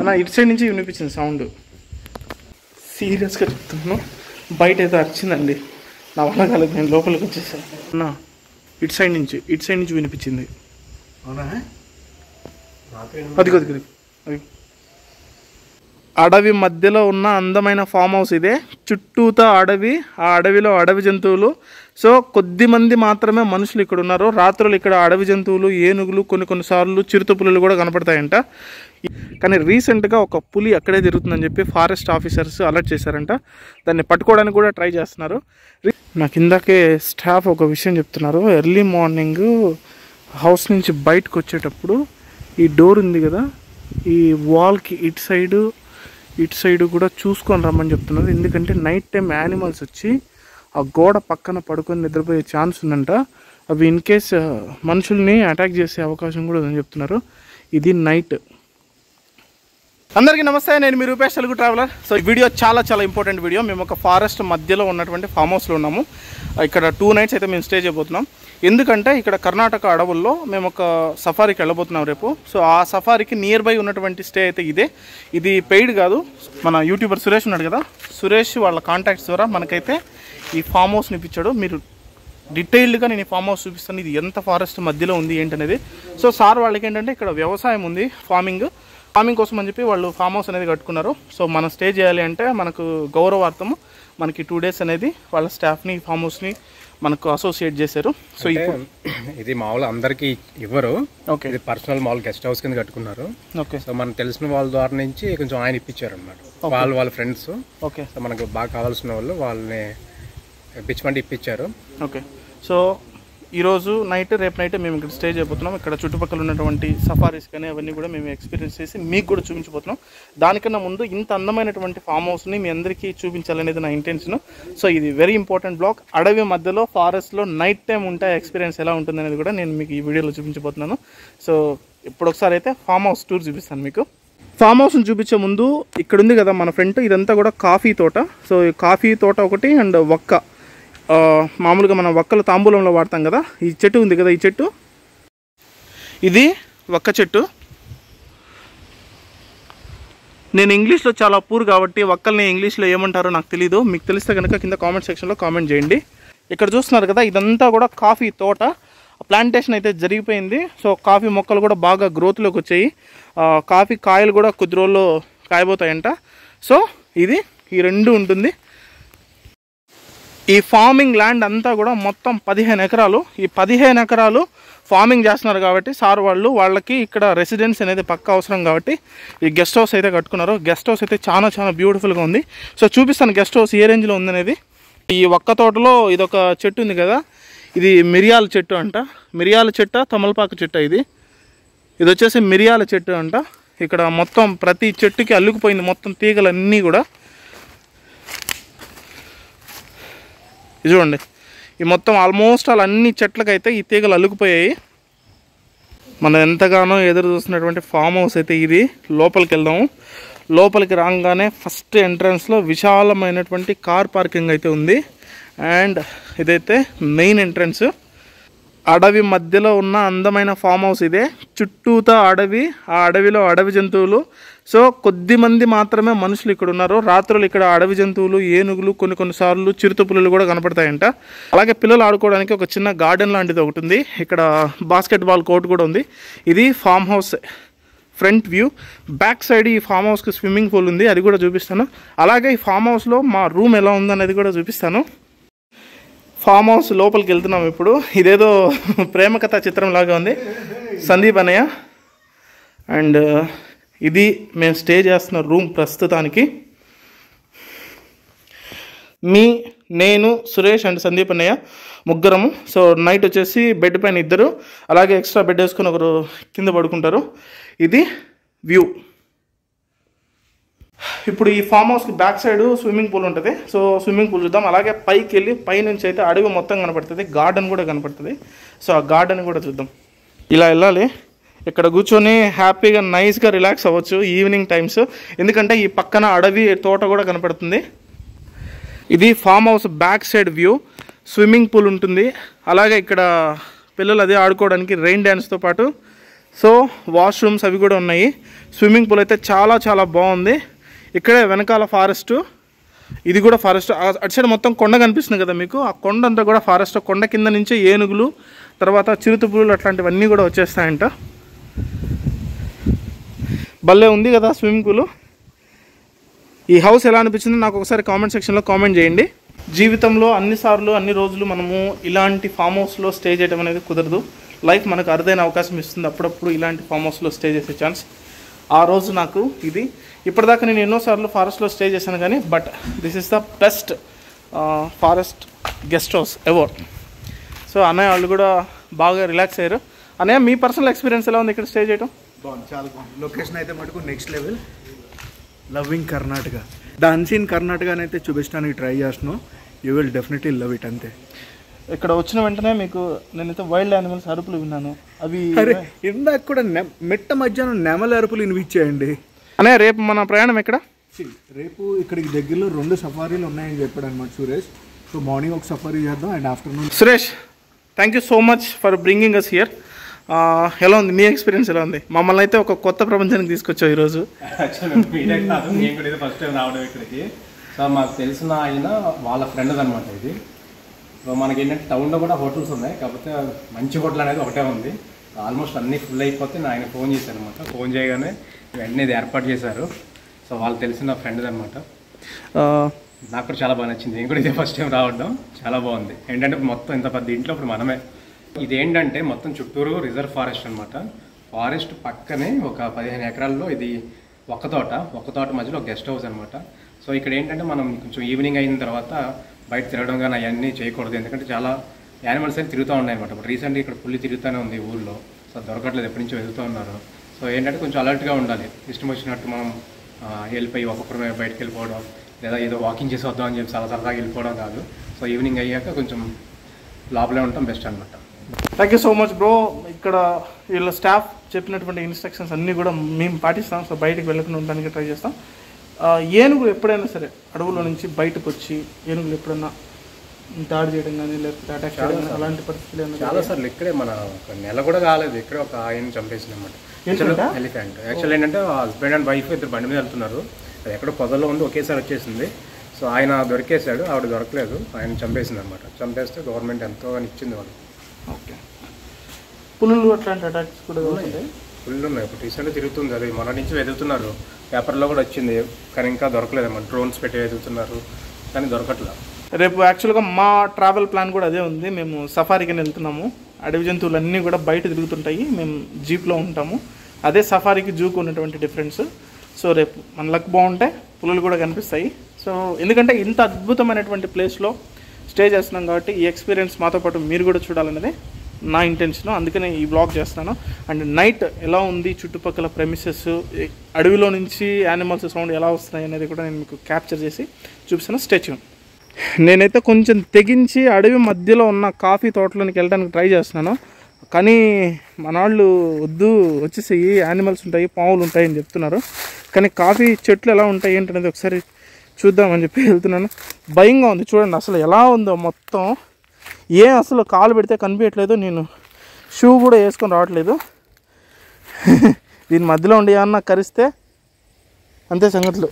అన్న ఇటు సైడ్ నుంచి వినిపించింది సౌండ్. సీరియస్గా చెప్తున్నాను, బయట అయితే అరిచిందండి. నా వల్ల కాలేదు, నేను లోపలికి వచ్చేసాను. అన్న ఇటు సైడ్ నుంచి వినిపించింది. అది అడవి మధ్యలో ఉన్న అందమైన ఫామ్ హౌస్ ఇదే. చుట్టూతా అడవి, ఆ అడవిలో అడవి జంతువులు. సో కొద్ది మంది మాత్రమే మనుషులు ఇక్కడ ఉన్నారు. రాత్రులు ఇక్కడ అడవి జంతువులు, ఏనుగులు, కొన్నిసార్లు చిరుత పులులు కూడా కనపడతాయంట. కానీ రీసెంట్గా ఒక పులి అక్కడే తిరుగుతుందని చెప్పి ఫారెస్ట్ ఆఫీసర్స్ అలర్ట్ చేశారంట. దాన్ని పట్టుకోవడానికి కూడా ట్రై చేస్తున్నారు. నాకు ఇందాకే స్టాఫ్ ఒక విషయం చెప్తున్నారు. ఎర్లీ మార్నింగ్ హౌస్ నుంచి బయటకు వచ్చేటప్పుడు ఈ డోర్ ఉంది కదా, ఈ వాల్కి ఇటు సైడు కూడా చూసుకొని రమ్మని చెప్తున్నారు. ఎందుకంటే నైట్ టైం యానిమల్స్ వచ్చి ఆ గోడ పక్కన పడుకొని నిద్రపోయే ఛాన్స్ ఉందంట. అవి ఇన్ కేస్ మనుషుల్ని అటాక్ చేసే అవకాశం కూడా ఉందని చెప్తున్నారు. ఇది నైట్. అందరికీ నమస్తే, నేను మీ రూపేష్ తెలుగు ట్రావెలర్. సో ఈ వీడియో చాలా ఇంపార్టెంట్ వీడియో. మేము ఒక ఫారెస్ట్ మధ్యలో ఉన్నటువంటి ఫామ్ హౌస్లో ఉన్నాము. ఇక్కడ 2 nights అయితే మేము స్టే చేయబోతున్నాం. ఎందుకంటే ఇక్కడ కర్ణాటక అడవుల్లో మేము ఒక సఫారీకి వెళ్ళబోతున్నాం రేపు. సో ఆ సఫారీకి నియర్ బై ఉన్నటువంటి స్టే అయితే ఇదే. ఇది పెయిడ్ కాదు. మన యూట్యూబర్ సురేష్ ఉన్నాడు కదా, సురేష్ వాళ్ళ కాంటాక్ట్స్ ద్వారా మనకైతే ఈ ఫామ్ హౌస్ని ఇప్పించాడు. మీరు డీటెయిల్డ్గా నేను ఈ ఫామ్ హౌస్ చూపిస్తాను, ఇది ఎంత ఫారెస్ట్ మధ్యలో ఉంది ఏంటనేది. సో సార్ వాళ్ళకి ఏంటంటే ఇక్కడ వ్యవసాయం ఉంది, ఫార్మింగ్ కోసం అని చెప్పి వాళ్ళు ఫామ్ హౌస్ అనేది కట్టుకున్నారు. సో మనం స్టే చేయాలి అంటే మనకు గౌరవార్థము మనకి 2 days అనేది వాళ్ళ స్టాఫ్ని ఫామ్ హౌస్ని మనకు అసోసియేట్ చేశారు. సో ఇప్పుడు ఇది మామూలు అందరికి ఇవ్వరు. ఓకే, ఇది పర్సనల్ మామూలు గెస్ట్ హౌస్ కింద కట్టుకున్నారు. ఓకే. సో మనకు తెలిసిన వాళ్ళ ద్వారా నుంచి కొంచెం ఆయన ఇప్పించారు అనమాట. వాళ్ళ ఫ్రెండ్స్. ఓకే. సో మనకు బాగా కావాల్సిన వాళ్ళు వాళ్ళని ఇప్పించమంటే ఇప్పించారు. ఓకే. సో ఈరోజు నైట్, రేపు నైట్ మేము ఇక్కడ స్టే చేయబోతున్నాం. ఇక్కడ చుట్టుపక్కల ఉన్నటువంటి సఫారీస్ కానీ అవన్నీ కూడా మేము ఎక్స్పీరియన్స్ చేసి మీకు కూడా చూపించబోతున్నాం. దానికన్నా ముందు ఇంత అందమైనటువంటి ఫామ్ హౌస్ని మీ అందరికీ చూపించాలనేది నా ఇంటెన్షన్. సో ఇది వెరీ ఇంపార్టెంట్ బ్లాగ్. అడవి మధ్యలో ఫారెస్ట్లో నైట్ టైం ఉంటే ఎక్స్పీరియన్స్ ఎలా ఉంటుంది అనేది కూడా నేను మీకు ఈ వీడియోలో చూపించబోతున్నాను. సో ఇప్పుడు ఒకసారి అయితే ఫామ్ హౌస్ టూర్ చూపిస్తాను మీకు. ఫామ్ హౌస్ని చూపించే ముందు ఇక్కడ ఉంది కదా మన ఫ్రంట్, ఇదంతా కూడా కాఫీ తోట. సో ఈ కాఫీ తోట ఒకటి అండ్ ఒక్క మామూలుగా మనం ఒక్కల తాంబూలంలో వాడతాం కదా, ఈ చెట్టు ఉంది కదా, ఈ చెట్టు ఇది ఒక్క చెట్టు. నేను ఇంగ్లీష్లో చాలా పూర్ కాబట్టి ఒక్కల్ని ఇంగ్లీష్లో ఏమంటారో నాకు తెలీదు. మీకు తెలిస్తే కనుక కింద కామెంట్ సెక్షన్లో కామెంట్ చేయండి. ఇక్కడ చూస్తున్నారు కదా, ఇదంతా కూడా కాఫీ తోట. ప్లాంటేషన్ అయితే జరిగిపోయింది. సో కాఫీ మొక్కలు కూడా బాగా గ్రోత్లోకి వచ్చాయి. కాఫీ కాయలు కూడా కొద్ది రోజుల్లో కాయబోతాయంట. సో ఇది ఈ 2 ఉంటుంది. ఈ ఫార్మింగ్ ల్యాండ్ అంతా కూడా మొత్తం 15 ఎకరాలు. ఈ 15 ఎకరాలు ఫార్మింగ్ చేస్తున్నారు కాబట్టి సార్ వాళ్ళకి ఇక్కడ రెసిడెన్స్ అనేది పక్కా అవసరం కాబట్టి ఈ గెస్ట్ హౌస్ అయితే కట్టుకున్నారు. గెస్ట్ హౌస్ అయితే చాలా బ్యూటిఫుల్గా ఉంది. సో చూపిస్తాను గెస్ట్ హౌస్ ఏ రేంజ్లో ఉందనేది. ఈ ఒక్క తోటలో ఇదొక చెట్టు ఉంది కదా, ఇది మిరియాల చెట్టు అంట. మిరియాల చెట్ట, తమలపాకు చెట్టు. ఇది వచ్చేసి మిరియాల చెట్టు అంట. ఇక్కడ మొత్తం ప్రతి చెట్టుకి అల్లుకుపోయింది మొత్తం తీగలన్నీ కూడా. ఇది చూడండి, ఈ మొత్తం ఆల్మోస్ట్ అన్ని చెట్లకైతే ఈ తీగలు అల్లుకుపోయాయి. మనం ఎంతగానో ఎదురు చూస్తున్నటువంటి ఫామ్ హౌస్ అయితే ఇది. లోపలికి వెళ్దాము. లోపలికి రాగానే ఫస్ట్ ఎంట్రన్స్లో విశాలమైనటువంటి కార్ పార్కింగ్ అయితే ఉంది. అండ్ ఇదైతే మెయిన్ ఎంట్రన్స్. అడవి మధ్యలో ఉన్న అందమైన ఫామ్ హౌస్ ఇదే. చుట్టూతా అడవి, ఆ అడవిలో అడవి జంతువులు. సో కొద్ది మంది మాత్రమే మనుషులు ఇక్కడ ఉన్నారు. రాత్రులు ఇక్కడ అడవి జంతువులు, ఏనుగులు, కొన్నిసార్లు చిరుత పులులు కూడా కనపడతాయంట. అలాగే పిల్లలు ఆడుకోవడానికి ఒక చిన్న గార్డెన్ లాంటిది ఒకటి ఉంది. ఇక్కడ బాస్కెట్బాల్ కోర్ట్ కూడా ఉంది. ఇది farm house front view. Back side ఈ ఫామ్ హౌస్కి స్విమ్మింగ్ పూల్ ఉంది, అది కూడా చూపిస్తాను. అలాగే ఈ ఫామ్ హౌస్లో మా రూమ్ ఎలా ఉందనేది కూడా చూపిస్తాను. ఫామ్ హౌస్ లోపలికి వెళ్తున్నాం ఇప్పుడు. ఇదేదో ప్రేమ కథా చిత్రం లాగా ఉంది. సందీప్ అన్నయ్య. అండ్ ఇది మేము స్టే చేస్తున్న రూమ్ ప్రస్తుతానికి. నేను సురేష్ అండ్ సందీప్ అన్నయ్య ముగ్గురము. సో నైట్ వచ్చేసి బెడ్ పైన 2, అలాగే ఎక్స్ట్రా బెడ్ వేసుకొని ఒకరు కింద పడుకుంటారు. ఇది వ్యూ. ఇప్పుడు ఈ ఫామ్ హౌస్కి బ్యాక్ సైడ్ స్విమ్మింగ్ పూల్ ఉంటుంది. సో స్విమ్మింగ్ పూల్ చూద్దాం. అలాగే పైకి వెళ్ళి పైనుంచి అయితే అడవి మొత్తం కనపడుతుంది, గార్డెన్ కూడా కనపడుతుంది. సో ఆ గార్డెన్ కూడా చూద్దాం. ఇలా వెళ్ళాలి. ఇక్కడ కూర్చొని హ్యాపీగా నైస్గా రిలాక్స్ అవ్వచ్చు ఈవినింగ్ టైమ్స్. ఎందుకంటే ఈ పక్కన అడవి తోట కూడా కనపడుతుంది. ఇది farm house back side view. Swimming pool ఉంటుంది. అలాగే ఇక్కడ పిల్లలు అదే ఆడుకోవడానికి రెయిన్ డ్యాన్స్తో పాటు సో వాష్రూమ్స్ అవి కూడా ఉన్నాయి. స్విమ్మింగ్ పూల్ అయితే చాలా చాలా బాగుంది. ఇక్కడే వెనకాల ఫారెస్ట్, ఇది కూడా ఫారెస్ట్. అటు సైడ్ మొత్తం కొండ కనిపిస్తుంది కదా మీకు, ఆ కొండ అంతా కూడా ఫారెస్ట్. కొండ కింద నుంచే ఏనుగులు, తర్వాత చిరుతపులులు అట్లాంటివన్నీ కూడా వచ్చేస్తాయంట. భలే ఉంది కదా స్విమ్మింగ్ పూలు. ఈ హౌస్ ఎలా అనిపించిందో నాకు ఒకసారి కామెంట్ సెక్షన్లో కామెంట్ చేయండి. జీవితంలో అన్నిసార్లు అన్ని రోజులు మనము ఇలాంటి ఫామ్ హౌస్లో స్టే చేయడం అనేది కుదరదు. లైఫ్ మనకు అరుదైన అవకాశం ఇస్తుంది అప్పుడప్పుడు ఇలాంటి ఫామ్ హౌస్లో స్టే చేసే ఛాన్స్. ఆ రోజు నాకు ఇది. ఇప్పటిదాకా నేను ఎన్నోసార్లు ఫారెస్ట్లో స్టే చేశాను కానీ but this is the best forest guest house ever. So అన్నయ్య వాళ్ళు కూడా బాగా రిలాక్స్ అయ్యారు. అన్నయ్య మీ పర్సనల్ ఎక్స్పీరియన్స్ ఎలా ఉంది ఇక్కడ స్టే చేయడం? బాగుంది, చాలా బాగుంది. లొకేషన్ అయితే మటుకు next level. Loving Karnataka, the unseen Karnataka అని అయితే చూపించడానికి ట్రై చేస్తున్నాను. You will definitely love it. అంతే. ఇక్కడ వచ్చిన వెంటనే మీకు నేనైతే వైల్డ్ యానిమల్స్ అరుపులు విన్నాను. అవి అరే ఇందాక కూడా మెట్ట మధ్యాహ్నం నెమలి అరుపులు వినిపించాయండి. అనే రేపు మన ప్రయాణం ఎక్కడ? రేపు ఇక్కడికి దగ్గరలో 2 సఫారీలు ఉన్నాయని చెప్పాడు అనమాట సురేష్. సో మార్నింగ్ ఒక సఫారీ చేద్దాం and afternoon. Suresh, thank you so much for bringing us here. ఎలా ఉంది నీ ఎక్స్పీరియన్స్? ఎలా ఉంది? మమ్మల్ని అయితే ఒక కొత్త ప్రపంచానికి తీసుకొచ్చావు ఈరోజు. మీరే కాదు, నేను కూడా ఇది ఫస్ట్ టైం రావడం ఇక్కడికి. సో మాకు తెలిసిన ఆయన వాళ్ళ ఫ్రెండ్ అనమాట ఇది. సో మనకి ఏంటంటే టౌన్లో కూడా హోటల్స్ ఉన్నాయి, కాకపోతే మంచి హోటల్ అనేది ఒకటే ఉంది. ఆల్మోస్ట్ అన్నీ ఫుల్ అయిపోతే ఆయన ఫోన్ చేశాను అనమాట. ఫోన్ చేయగానే వెంటనే ఇది ఏర్పాటు చేశారు. సో వాళ్ళు తెలిసిన ఫ్రెండ్ అనమాట. నాకు కూడా చాలా బాగా నచ్చింది. నేను కూడా ఇదే ఫస్ట్ టైం రావడం, చాలా బాగుంది. ఏంటంటే మొత్తం ఇంత పెద్ద ఇంట్లో ఇప్పుడు మనమే. ఇదేంటంటే మొత్తం చుట్టూరు రిజర్వ్ ఫారెస్ట్ అనమాట. ఫారెస్ట్ పక్కనే ఒక 15 ఎకరాల్లో ఇది ఒక్క తోట మధ్యలో ఒక గెస్ట్ హౌస్ అనమాట. సో ఇక్కడ ఏంటంటే మనం కొంచెం ఈవినింగ్ అయిన తర్వాత బయట తిరగడం కానీ అవన్నీ చేయకూడదు, ఎందుకంటే చాలా యానిమల్స్ అయితే తిరుగుతూ ఉన్నాయి అనమాట. ఇప్పుడు రీసెంట్గా ఇక్కడ పుల్లి తిరుగుతూనే ఉంది ఊళ్ళో. సో దొరకట్లేదు, ఎప్పటి నుంచో వెళ్తూ ఉన్నారు. సో ఏంటంటే కొంచెం అలర్ట్గా ఉండాలి. ఇష్టం వచ్చినట్టు మనం వెళ్ళిపోయి ఒక్కొక్కరు బయటకు వెళ్ళిపోవడం, లేదా ఏదో వాకింగ్ చేసి వద్దాం అని చెప్పి చాలా సరదాగా వెళ్ళిపోవడం కాదు. సో ఈవినింగ్ అయ్యాక కొంచెం లోపలే ఉండటం బెస్ట్ అనమాట. Thank you so much bro. ఇక్కడ వీళ్ళ స్టాఫ్ చెప్పినటువంటి ఇన్స్ట్రక్షన్స్ అన్నీ కూడా మేము పాటిస్తాం. సో బయటకు వెళ్ళకుండా ఉండడానికి ట్రై చేస్తాం. ఏనుగులు ఎప్పుడైనా సరే అడవుల నుంచి బయటకు వచ్చి ఏనుగులు ఎప్పుడైనా దాడి చేయడం కానీ లేకపోతే అటాక్ చేయడం కానీ అలాంటి పరిస్థితులు చాలాసార్లు ఇక్కడే మన నెల కూడా కాలేదు, ఇక్కడే ఒక ఆయన చంపేసింది అనమాట. ఎలిఫెంట్ యాక్చువల్ ఏంటంటే హస్బెండ్ అండ్ వైఫ్ ఇద్దరు బండి మీద వెళ్తున్నారు. అది ఎక్కడో పొదల్లో ఉంది, ఒకేసారి వచ్చేసింది. సో ఆయన దొరికేశాడు, ఆవిడ దొరకలేదు, ఆయన చంపేసింది అనమాట. చంపేస్తే గవర్నమెంట్ ఎంతో అని ఇచ్చింది వాళ్ళు. ఓకే. పులులు అట్లాంటి అటాక్స్ కూడా ఫుల్ ఉన్నాయి. ఇప్పుడు రీసెంట్గా తిరుగుతుంది, అది మన నుంచి వెతుకుతున్నారు. పేపర్లో కూడా వచ్చింది, కానీ ఇంకా దొరకలేదన్నమాట. డ్రోన్స్ పెట్టి వెతుకుతున్నారు కానీ దొరకట్లేదు. రేపు యాక్చువల్గా మా ట్రావెల్ ప్లాన్ కూడా అదే ఉంది. మేము సఫారీకి వెళ్తున్నాము. అడవి జంతువులు అన్నీ కూడా బయట తిరుగుతుంటాయి, మేము జీప్లో ఉంటాము. అదే సఫారీకి జూకు ఉన్నటువంటి డిఫరెన్స్. సో రేపు మన లక్ బాగుంటే పులులు కూడా కనిపిస్తాయి. సో ఎందుకంటే ఇంత అద్భుతమైనటువంటి ప్లేస్లో స్టే చేస్తున్నాం కాబట్టి ఈ ఎక్స్పీరియన్స్ మాతో పాటు మీరు కూడా చూడాలనేది నా ఇంటెన్షన్. అందుకనే ఈ బ్లాగ్ చేస్తాను. అండ్ నైట్ ఎలా ఉంది, చుట్టుపక్కల ప్రెమిసెస్, అడవిలో నుంచి యానిమల్స్ సౌండ్ ఎలా వస్తున్నాయి అనేది కూడా నేను మీకు క్యాప్చర్ చేసి చూపిస్తాను. Stay tune. నేనైతే కొంచెం తెగించి అడవి మధ్యలో ఉన్న కాఫీ తోటలోనికి వెళ్ళడానికి ట్రై చేస్తున్నాను. కానీ మన వాళ్ళు వద్దు, వచ్చేసి యానిమల్స్ ఉంటాయి, పాములు ఉంటాయి అని చెప్తున్నారు. కానీ కాఫీ చెట్లు ఎలా ఉంటాయి ఏంటనేది ఒకసారి చూద్దామని చెప్పి వెళ్తున్నాను. భయంగా ఉంది. చూడండి అసలు ఎలా ఉందో మొత్తం. అసలు కాలు పెడితే కనిపించట్లేదు. నేను షూ కూడా వేసుకొని రావట్లేదు. దీని మధ్యలో ఉండి ఏమన్నా కరిస్తే అంతే సంగతులు.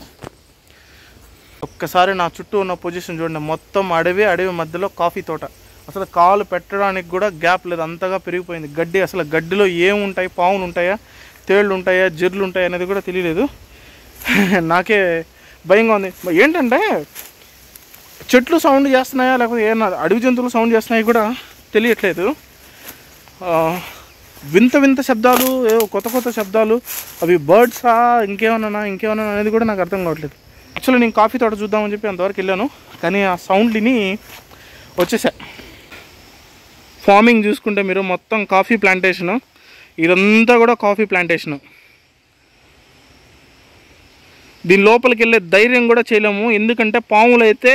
ఒక్కసారి నా చుట్టూ ఉన్న పొజిషన్ చూడండి. మొత్తం అడవి మధ్యలో కాఫీ తోట. అసలు కాలు పెట్టడానికి కూడా గ్యాప్ లేదు, అంతగా పెరిగిపోయింది గడ్డి. అసలు గడ్డిలో ఏముంటాయి, పాములు ఉంటాయా, తేళ్ళు ఉంటాయా, జిర్లు ఉంటాయా అనేది కూడా తెలియలేదు. నాకే భయంగా ఉంది. ఏంటంటే చెట్లు సౌండ్ చేస్తున్నాయా లేకపోతే ఏమన్నా అడవి జంతువులు సౌండ్ చేస్తున్నాయి కూడా తెలియట్లేదు. వింత శబ్దాలు, కొత్త శబ్దాలు. అవి బర్డ్సా ఇంకేమన్నా అనేది కూడా నాకు అర్థం కావట్లేదు. యాక్చువల్లీ నేను కాఫీ తోట చూద్దామని చెప్పి అంతవరకు వెళ్ళాను, కానీ ఆ సౌండ్ని వచ్చేసా. ఫార్మింగ్ చూసుకుంటే మీరు మొత్తం కాఫీ ప్లాంటేషను, ఇదంతా కూడా కాఫీ ప్లాంటేషను. దీని లోపలికి వెళ్ళే ధైర్యం కూడా చేయలేము, ఎందుకంటే పాములు అయితే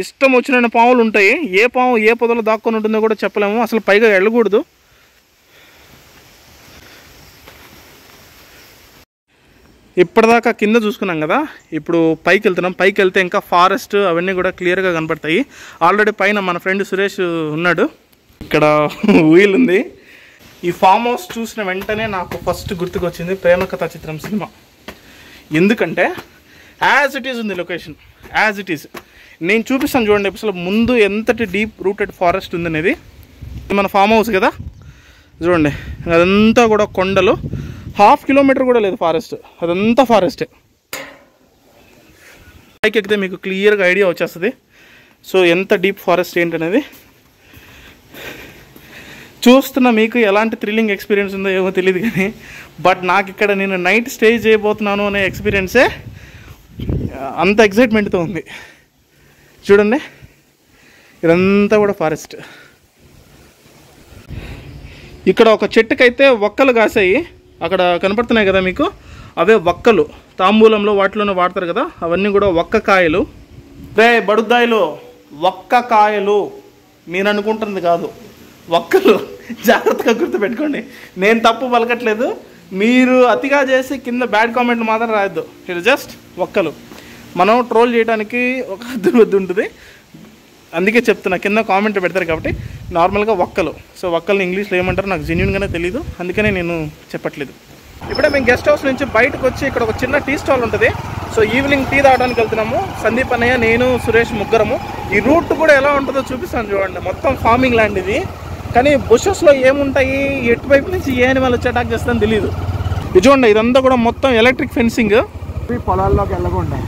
ఇష్టం వచ్చిన పాములు ఉంటాయి. ఏ పాము ఏ పొదలో దాక్కొని ఉంటుందో కూడా చెప్పలేము. అసలు పైగా వెళ్ళకూడదు. ఇప్పటిదాకా కింద చూసుకున్నాం కదా, ఇప్పుడు పైకి వెళ్తున్నాం. పైకి వెళ్తే ఇంకా ఫారెస్ట్ అవన్నీ కూడా క్లియర్గా కనపడతాయి. ఆల్రెడీ పైన మన ఫ్రెండ్ సురేష్ ఉన్నాడు. ఇక్కడ వీల్ ఉంది. ఈ ఫామ్ హౌస్ చూసిన వెంటనే నాకు ఫస్ట్ గుర్తుకొచ్చింది ప్రేమ కథా చిత్రం సినిమా. ఎందుకంటే యాజ్ ఇట్ ఈజ్ ఉంది లొకేషన్, యాజ్ ఇట్ ఈజ్. నేను చూపిస్తాను చూడండి అసలు ముందు ఎంతటి డీప్ రూటెడ్ ఫారెస్ట్ ఉందనేది. మన ఫామ్ హౌస్ కదా చూడండి, అదంతా కూడా కొండలు, 1/2 కిలోమీటర్ కూడా లేదు ఫారెస్ట్, అదంతా ఫారెస్టే. పైకి ఎక్కితే మీకు క్లియర్గా ఐడియా వచ్చేస్తుంది సో ఎంత డీప్ ఫారెస్ట్ ఏంటనేది. చూస్తున్న మీకు ఎలాంటి థ్రిల్లింగ్ ఎక్స్పీరియన్స్ ఉందో ఏమో తెలియదు కానీ బట్ నాకు ఇక్కడ నేను నైట్ స్టే చేయబోతున్నాను అనే ఎక్స్పీరియన్సే అంత ఎక్సైట్మెంట్తో ఉంది. చూడండి ఇదంతా కూడా ఫారెస్ట్. ఇక్కడ ఒక చెట్టుకైతే వక్కలు కాసాయి, అక్కడ కనపడుతున్నాయి కదా మీకు, అవే వక్కలు. తాంబూలంలో వాటిలోనే వాడతారు కదా, అవన్నీ కూడా వక్క కాయలు. రే బడుద్దాయిలు, వక్క కాయలు మీరు అనుకుంటుంది కాదు, వక్కలు. జాగ్రత్తగా గుర్తుపెట్టుకోండి, నేను తప్పు పలకట్లేదు. మీరు అతిగా చేసి కింద బ్యాడ్ కామెంట్లు మాత్రం రాయొద్దు. ఇది జస్ట్ వక్కలు. మనం ట్రోల్ చేయడానికి ఒక హద్దు ఉంటుంది, అందుకే చెప్తున్నా. కింద కామెంట్ పెడతారు కాబట్టి నార్మల్గా వక్కలు. సో వక్కల్ని ఇంగ్లీష్లో ఏమంటారో నాకు జెన్యూన్గానే తెలీదు, అందుకనే నేను చెప్పట్లేదు. ఇప్పుడే మేము గెస్ట్ హౌస్ నుంచి బయటకు వచ్చి ఇక్కడ ఒక చిన్న టీ స్టాల్ ఉంటుంది. సో ఈవినింగ్ టీ తాగడానికి వెళ్తున్నాము. సందీప్ అన్నయ్య, నేను, సురేష్ ముగ్గురము. ఈ రూట్ కూడా ఎలా ఉంటుందో చూపిస్తాను చూడండి. మొత్తం ఫార్మింగ్ ల్యాండ్ ఇది, కానీ బుషెస్లో ఏముంటాయి, ఎటువైపు నుంచి ఏ యానిమల్ వచ్చి అటాక్ చేస్తుందని తెలియదు. ఇది చూడండి, ఇదంతా కూడా మొత్తం ఎలక్ట్రిక్ ఫెన్సింగ్. పొలాల్లోకి వెళ్ళకుండా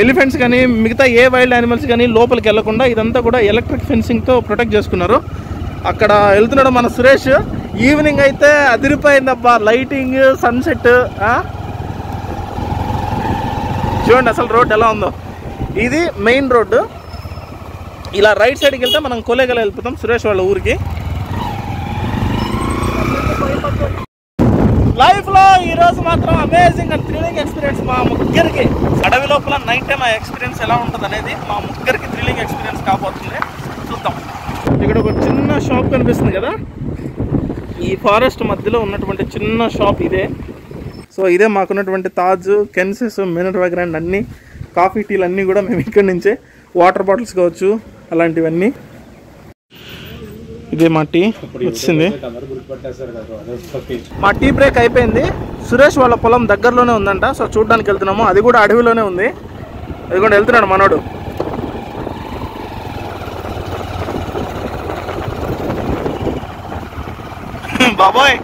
ఎలిఫెంట్స్ కానీ మిగతా ఏ వైల్డ్ యానిమల్స్ కానీ లోపలికి వెళ్లకుండా ఇదంతా కూడా ఎలక్ట్రిక్ ఫెన్సింగ్తో ప్రొటెక్ట్ చేసుకున్నారు. అక్కడ వెళ్తున్నాడు మన సురేష్. ఈవినింగ్ అయితే అదిరిపోయిందబ్బా, లైటింగ్, సన్సెట్. చూడండి అసలు రోడ్ ఎలా ఉందో. ఇది మెయిన్ రోడ్డు. ఇలా రైట్ సైడ్కి వెళ్తే మనం కొలేగల వెళ్ళిపోతాం సురేష్ వాళ్ళ ఊరికి. లైఫ్లో ఈరోజు మాత్రం అమేజింగ్ అండ్ థ్రిల్లింగ్ ఎక్స్పీరియన్స్ మా ముగ్గురికి. అడవి లోపల నైట్ టైం ఆ ఎక్స్పీరియన్స్ ఎలా ఉంటుంది అనేది మా ముగ్గురికి థ్రిల్లింగ్ ఎక్స్పీరియన్స్ కాబోతుంది. చూద్దాం. ఇక్కడ ఒక చిన్న షాప్ కనిపిస్తుంది కదా, ఈ ఫారెస్ట్ మధ్యలో ఉన్నటువంటి చిన్న షాప్ ఇదే. సో ఇదే మాకున్నటువంటి తాజ్, కెన్సెస్, మినరల్ గ్రాండ్ అన్నీ, కాఫీ టీలు అన్నీ కూడా మేము ఇక్కడి నుంచే, వాటర్ బాటిల్స్ కావచ్చు అలాంటివన్నీ. ఇదే మా టీ వచ్చింది. మా టీ బ్రేక్ అయిపోయింది. సురేష్ వాళ్ళ పొలం దగ్గరలోనే ఉందంట. సో చూడడానికి వెళ్తున్నాము, అది కూడా అడవిలోనే ఉంది. అది కూడా వెళ్తున్నాడు మనోడు. బాబోయ్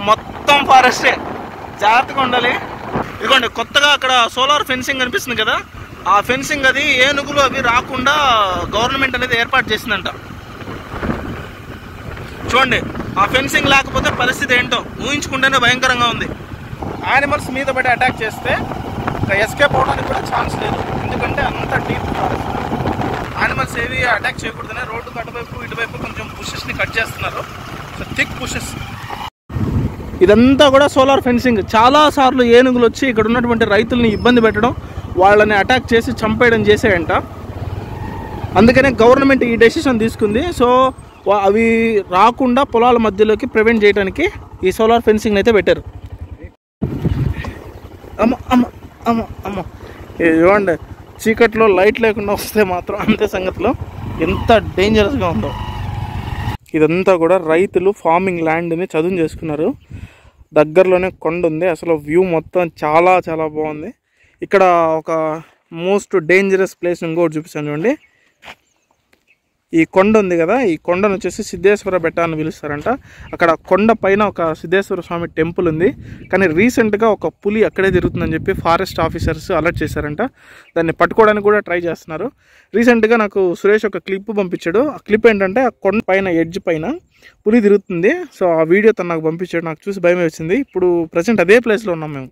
మొత్తం ఫారెస్టే, జాగ్రత్తగా ఉండాలి. ఇదిగోండి కొత్తగా అక్కడ సోలార్ ఫెన్సింగ్ కనిపిస్తుంది కదా, ఆ ఫెన్సింగ్ అది ఏనుగులు అవి రాకుండా గవర్నమెంట్ అనేది ఏర్పాటు చేసిందంట. చూడండి ఆ ఫెన్సింగ్ లేకపోతే పరిస్థితి ఏంటో ఊహించుకుంటేనే భయంకరంగా ఉంది. యానిమల్స్ మీద పడి అటాక్ చేస్తే ఎస్కేప్ అవడానికి కూడా ఛాన్స్ లేదు, ఎందుకంటే అంత డీప్ ఫారెస్ట్. యానిమల్స్ ఏవి అటాక్ చేయకూడదనే రోడ్డుకు అటువైపు ఇటువైపు కొంచెం బుషెస్ని కట్ చేస్తున్నారు. So thick bushes. ఇదంతా కూడా సోలార్ ఫెన్సింగ్. చాలాసార్లు ఏనుగులు వచ్చి ఇక్కడ ఉన్నటువంటి రైతుల్ని ఇబ్బంది పెట్టడం, వాళ్ళని అటాక్ చేసి చంపేయడం చేసేయంట. అందుకనే గవర్నమెంట్ ఈ డెసిషన్ తీసుకుంది. సో అవి రాకుండా పొలాల మధ్యలోకి ప్రివెంట్ చేయడానికి ఈ సోలార్ ఫెన్సింగ్ అయితే పెట్టారు. అమ్మ అమ్మ అమ్మ అమ్మ ఇవ్వండి, చీకట్లో లైట్ లేకుండా వస్తే మాత్రం అంతే సంగతిలో ఎంత డేంజరస్గా ఉందో. ఇదంతా కూడా రైతులు ఫార్మింగ్ ల్యాండ్ని చదును చేసుకున్నారు. దగ్గరలోనే కొండ ఉంది. అసలు వ్యూ మొత్తం చాలా చాలా బాగుంది. ఇక్కడ ఒక మోస్ట్ డేంజరస్ ప్లేస్ ఇంకోటి చూపిస్తాను చూడండి. ఈ కొండ ఉంది కదా, ఈ కొండను వచ్చేసి సిద్ధేశ్వర బెట్ట అని పిలుస్తారంట. అక్కడ కొండ పైన ఒక సిద్ధేశ్వర స్వామి టెంపుల్ ఉంది. కానీ రీసెంట్గా ఒక పులి అక్కడే తిరుగుతుందని చెప్పి ఫారెస్ట్ ఆఫీసర్స్ అలర్ట్ చేశారంట. దాన్ని పట్టుకోవడానికి కూడా ట్రై చేస్తున్నారు. రీసెంట్గా నాకు సురేష్ ఒక క్లిప్ పంపించాడు. ఆ క్లిప్ ఏంటంటే ఆ కొండ పైన ఎడ్జ్ పైన పులి తిరుగుతుంది. సో ఆ వీడియో తను నాకు పంపించాడు. నాకు చూసి భయం వచ్చింది. ఇప్పుడు ప్రజెంట్ అదే ప్లేస్లో ఉన్నాం మేము.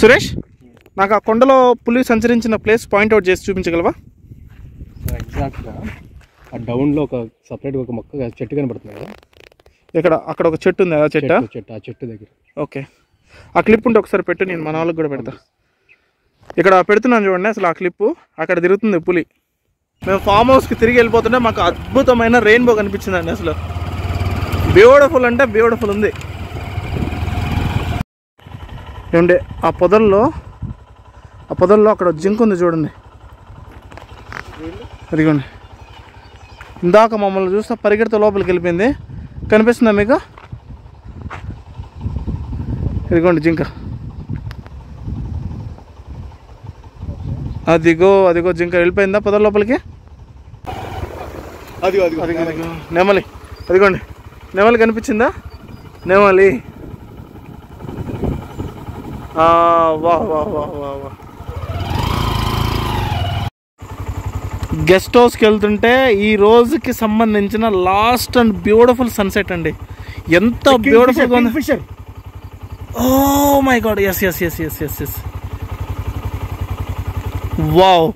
సురేష్, నాకు ఆ కొండలో పులి సంచరించిన ప్లేస్ పాయింట్అవుట్ చేసి చూపించగలవా? ఎగ్జాక్ట్గా ఆ డౌన్లో ఒక సపరేట్గా ఒక మొక్క చెట్టు కనబడుతుంది కదా, ఇక్కడ అక్కడ ఒక చెట్టు ఉంది. ఆ చెట్టు ఆ చెట్టు దగ్గర. ఓకే, ఆ క్లిప్ ఉంటే ఒకసారి పెట్టు, నేను మన వాళ్ళకి కూడా పెడతా. ఇక్కడ పెడుతున్నాను చూడండి. అసలు ఆ క్లిప్పు అక్కడ తిరుగుతుంది పులి. మేము ఫామ్ హౌస్కి తిరిగి వెళ్ళిపోతుంటే మాకు అద్భుతమైన రెయిన్బో కనిపించిందండి. అసలు బ్యూటిఫుల్ అంటే బ్యూటిఫుల్ ఉంది. ఏమంటే ఆ పొదల్లో అక్కడ జింక్ ఉంది చూడండి. అదిగోండి, ఇందాక మమ్మల్ని చూస్తే పరిగెడితే లోపలికి వెళ్ళిపోయింది. కనిపిస్తుందా మీకు? ఇదిగోండి జింక. అదిగో అదిగో జింక వెళ్ళిపోయిందా పొద లోపలికి. అది నెమలి, అదిగోండి నెమలి కనిపించిందా? నెమలి. వా వా వా వా వా. గెస్ట్ హౌస్కి వెళ్తుంటే ఈ రోజుకి సంబంధించిన లాస్ట్ అండ్ బ్యూటిఫుల్ సన్సెట్ అండి. ఎంత బ్యూటిఫుల్గా ఉంది. Fisher. Oh my God, yes yes yes yes yes yes. Wow.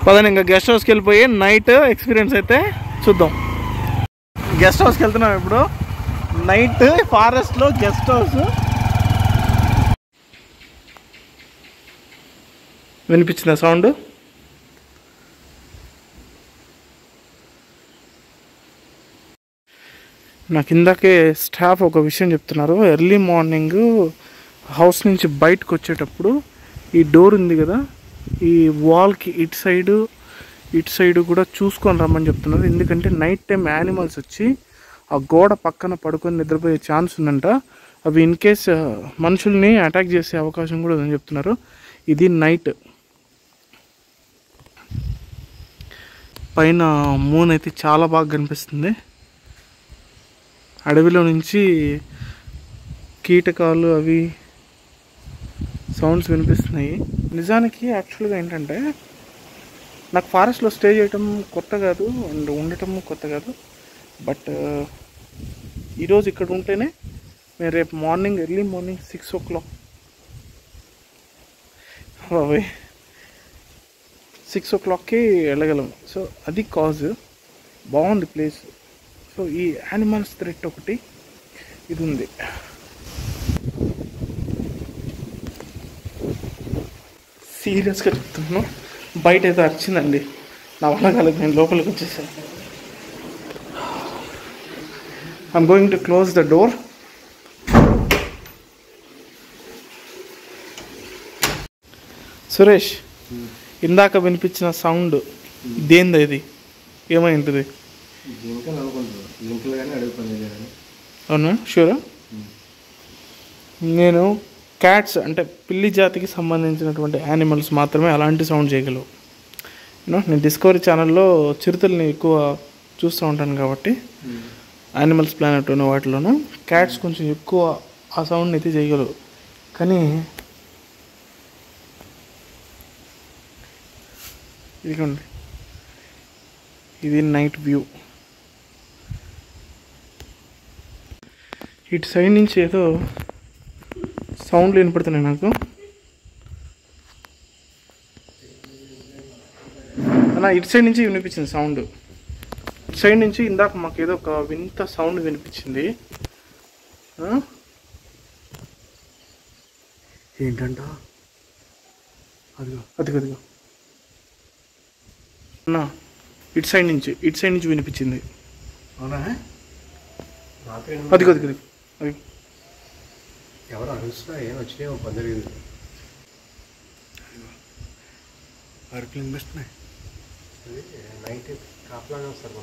పదండి ఇంకా గెస్ట్ హౌస్కి వెళ్ళిపోయి నైట్ ఎక్స్పీరియన్స్ అయితే చూద్దాం. గెస్ట్ హౌస్కి వెళ్తున్నాం ఇప్పుడు. నైట్ ఫారెస్ట్లో గెస్ట్ హౌస్. వినిపించిందా సౌండ్? నాకు ఇందాకే స్టాఫ్ ఒక విషయం చెప్తున్నారు. ఎర్లీ మార్నింగ్ హౌస్ నుంచి బయటకు వచ్చేటప్పుడు ఈ డోర్ ఉంది కదా, ఈ వాల్కి ఇటు సైడు కూడా చూసుకొని రమ్మని చెప్తున్నారు. ఎందుకంటే నైట్ టైం యానిమల్స్ వచ్చి ఆ గోడ పక్కన పడుకొని నిద్రపోయే ఛాన్స్ ఉందంట. అవి ఇన్ కేస్ మనుషుల్ని అటాక్ చేసే అవకాశం కూడా ఉందని చెప్తున్నారు. ఇది నైట్. పైన మూన్ అయితే చాలా బాగా కనిపిస్తుంది. అడవిలో నుంచి కీటకాలు అవి సౌండ్స్ వినిపిస్తున్నాయి. నిజానికి యాక్చువల్గా ఏంటంటే నాకు ఫారెస్ట్లో స్టే చేయటం కొత్త కాదు అండ్ ఉండటం కొత్త కాదు. బట్ ఈరోజు ఇక్కడ ఉంటేనే మేము రేపు మార్నింగ్ ఎర్లీ మార్నింగ్ 6 o'clock 6 o'clockకి వెళ్ళగలం. సో అది కాజ్. బాగుంది ప్లేస్. సో ఈ యానిమల్స్ థ్రెట్ ఒకటి ఇది ఉంది. సీరియస్గా చెప్తున్నాను, బయట అయితే అరిచిందండి. నా వల్ల కాలేదు, నేను లోపలికి వచ్చేసాను. I'm going to close the door. Suresh, ఇందాక వినిపించిన సౌండ్ దేంది? ఇది ఏమై ఉంటుంది? అవునా? షూరా? నేను క్యాట్స్ అంటే పిల్లి జాతికి సంబంధించినటువంటి యానిమల్స్ మాత్రమే అలాంటి సౌండ్ చేయగలవు. నేను డిస్కవరీ ఛానల్లో చిరుతల్ని ఎక్కువ చూస్తూ ఉంటాను కాబట్టి యానిమల్స్ ప్లానెట్ ఉన్న వాటిలోనూ క్యాట్స్ కొంచెం ఎక్కువ ఆ సౌండ్ని అయితే చేయగలవు. కానీ ఇదిగోండి, ఇది నైట్ వ్యూ. ఇటు సైడ్ నుంచి ఏదో సౌండ్లు వినపడుతున్నాయి నాకు. అలా ఇటు సైడ్ నుంచి వినిపించింది సౌండ్. ఇటు సైడ్ నుంచి ఇందాక మాకు ఏదో ఒక వింత సౌండ్ వినిపించింది. ఏంటంట? అదిగో అదిగో అన్నా, ఇటు సైడ్ నుంచి వినిపించింది. అవునా? అదిగో ఎవరు అరుస్తున్నా ఏం వచ్చినాయో పొందలేదు. అరుపులు వినిపిస్తున్నాయి. నైట్ కాపలాగా వస్తారు.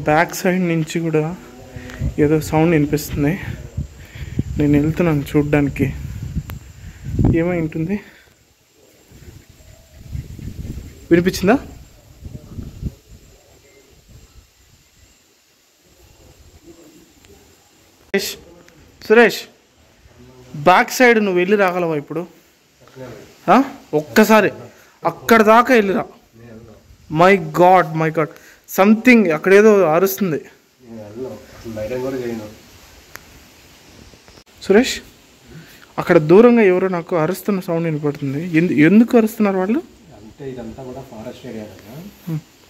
బ్యాక్ సైడ్ నుంచి కూడా ఏదో సౌండ్ వినిపిస్తుంది. నేను వెళ్తున్నాను చూడ్డానికి. ఏమై ఉంటుంది? వినిపించిందా? సురేష్, బ్యాక్ సైడ్ నువ్వు వెళ్ళి రాగలవా ఇప్పుడు? ఒక్కసారి అక్కడ దాకా వెళ్ళిరా. మై గాడ్ సంథింగ్ అక్కడ ఏదో అరుస్తుంది. సురేష్, అక్కడ దూరంగా ఎవరో నాకు అరుస్తున్న సౌండ్ వినపడుతుంది. ఎందుకు అరుస్తున్నారు వాళ్ళు? అంటే ఇదంతా కూడా ఫారెస్ట్ ఏరియా కదా,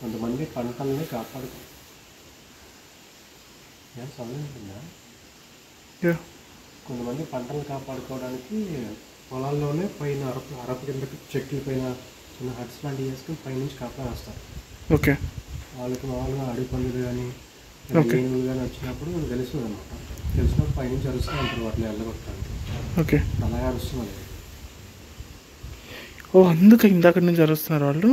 కొంతమంది పంటల్ని కాపాడుకో. కొంతమంది పంటలు కాపాడుకోవడానికి పొలాల్లోనే పైన అరపు కిందకి చెట్ల పైన చిన్న హట్స్ లాంటివి వేసుకుని పైనుంచి కాపలా వస్తారు. ఓకే. వాళ్ళకి మామూలుగా అడవి పందులు కానీ ఏనుగులు కానీ వచ్చినప్పుడు తెలుస్తుంది అనమాట. తెలిసినప్పుడు పైనుంచి అరుస్తూ ఉంటారు వాటిని వెళ్ళగొట్టడానికి. ఓకే, అలాగే అరుస్తున్నారు. ఓ అందుకే ఇందాక నుంచి అరుస్తున్నారు వాళ్ళు.